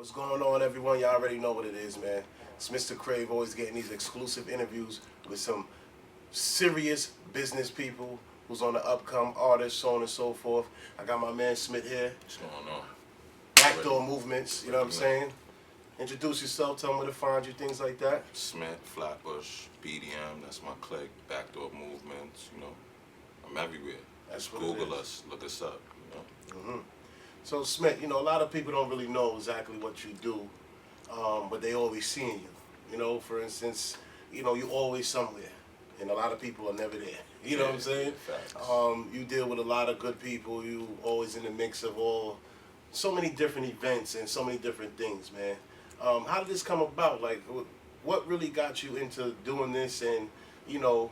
What's going on, everyone? Y'all already know what it is, man. It's Mr. Crave, always getting these exclusive interviews with some serious business people who's on the upcome, artists, so on and so forth. I got my man Smith here. What's going on? BackDoorMoVeMents, you know what I'm saying? Introduce yourself, tell them where to find you, things like that. Smith, Flatbush, BDM, that's my clique, BackDoorMoVeMents, you know. I'm everywhere. That's Just what it Google is. us, look us up, you know. So Smith, you know, a lot of people don't really know exactly what you do, but they always seeing you. You know, for instance, you know, you always somewhere, and a lot of people are never there. You know what I'm saying? Facts. You deal with a lot of good people. You always in the mix of so many different events and so many different things, man. How did this come about? Like, what really got you into doing this? And, you know,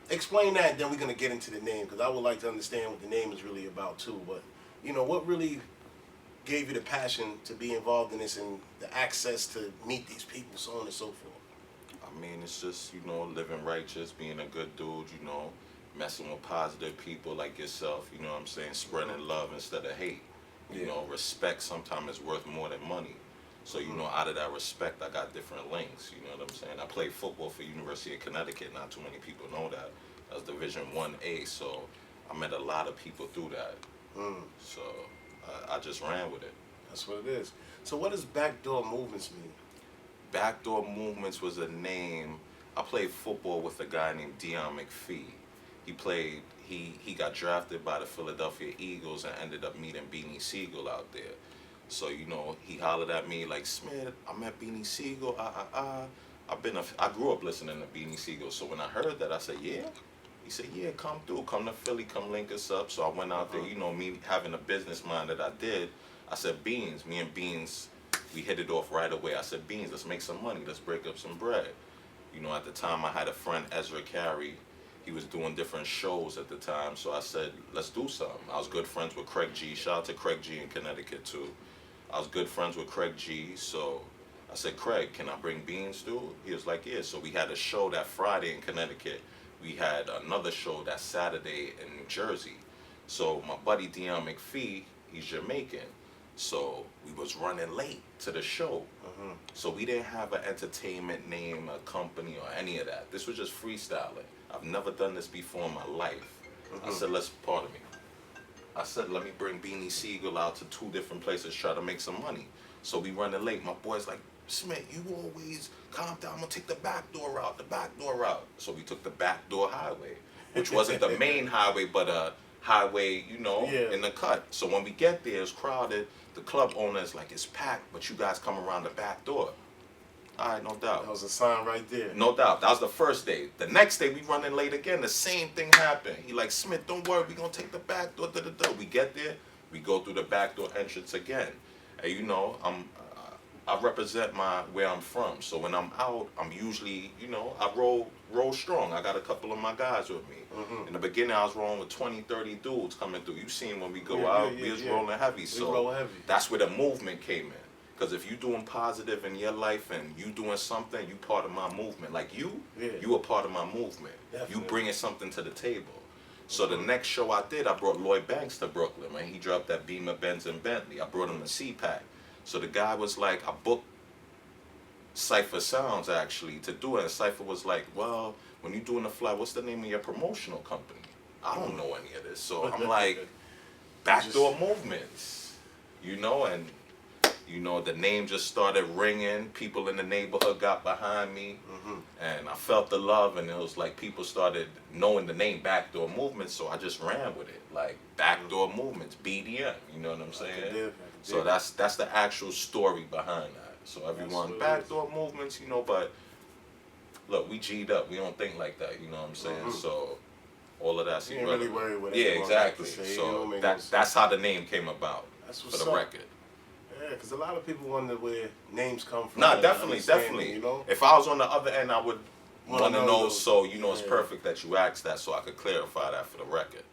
explain that, and then we're going to get into the name, because I would like to understand what the name is really about, too. But, you know, what really gave you the passion to be involved in this and the access to meet these people, so on and so forth? I mean, it's just, you know, living righteous, being a good dude, you know, messing with positive people like yourself, you know what I'm saying, spreading love instead of hate. You know, respect sometimes is worth more than money. So, you know, out of that respect, I got different links, you know what I'm saying? I played football for University of Connecticut, not too many people know that. That was Division 1A, so I met a lot of people through that. So I just ran with it. That's what it is. So what does BackDoorMoVeMents mean? BackDoorMoVeMents was a name. I played football with a guy named Dion McPhee. He got drafted by the Philadelphia Eagles and ended up meeting Beanie Siegel out there. So, you know, he hollered at me like, Smith, I met Beanie Siegel, I grew up listening to Beanie Siegel, so when I heard that, I said, yeah? He said, yeah, come through, come to Philly, come link us up. So I went out there, you know, me having a business mind that I did, I said, Beans, me and Beans, we hit it off right away. I said, Beans, let's make some money, let's break up some bread. You know, at the time I had a friend, Ezra Carey. He was doing different shows at the time, so I said, let's do something. I was good friends with Craig G. Shout out to Craig G in Connecticut, too. I was good friends with Craig G, so I said, Craig, can I bring Beans, dude? He was like, yeah. So we had a show that Friday in Connecticut. We had another show that Saturday in New Jersey. So my buddy Dion McPhee, he's Jamaican. So we was running late to the show. So we didn't have an entertainment name, a company, or any of that. This was just freestyling. I've never done this before in my life. I said, pardon me. I said, let me bring Beanie Siegel out to 2 different places, try to make some money. So we running late. My boy's like, Smith, you always calm down. I'm gonna take the back door route, the back door route. So we took the backdoor highway, which wasn't the main highway, but a highway, you know, in the cut. So when we get there, it's crowded. The club owner's like, it's packed, but you guys come around the back door. All right, no doubt. That was a sign right there. No doubt. That was the first day. The next day, we running late again. The same thing happened. He like, Smith, don't worry. We gonna take the back door. We get there. We go through the back door entrance again. And you know, I represent where I'm from. So when I'm out, I'm usually, you know, I roll strong. I got a couple of my guys with me. In the beginning, I was rolling with 20, 30 dudes coming through. You seen when we go out, we was rolling heavy. So roll heavy. That's where the movement came in. Because if you doing positive in your life and you doing something, you part of my movement. Like you a part of my movement. Definitely. You bringing something to the table. So the next show I did, I brought Lloyd Banks to Brooklyn, man. He dropped that Beamer, Benz, and Bentley. I brought him a CPAC. So the guy was like, I booked Cypher Sounds, actually, to do it. And Cypher was like, well, when you doing the fly, what's the name of your promotional company? I don't know any of this. So I'm like, BackDoorMoVeMents, you know, and you know, the name just started ringing. People in the neighborhood got behind me, and I felt the love, and it was like people started knowing the name BackDoorMoVeMents, so I just ran with it, like BackDoorMoVeMents, BDM. You know what I'm saying? So that's the actual story behind that. So everyone, BackDoorMoVeMents, you know, but look, we G'd up. We don't think like that. You know what I'm saying? So all of that's you ain't really worried with it. Yeah, exactly. So that's how the name came about. That's for the record. Yeah, because a lot of people wonder where names come from. Nah, definitely. You know? If I was on the other end, I would want to know. So, you know, it's perfect that you asked that so I could clarify that for the record.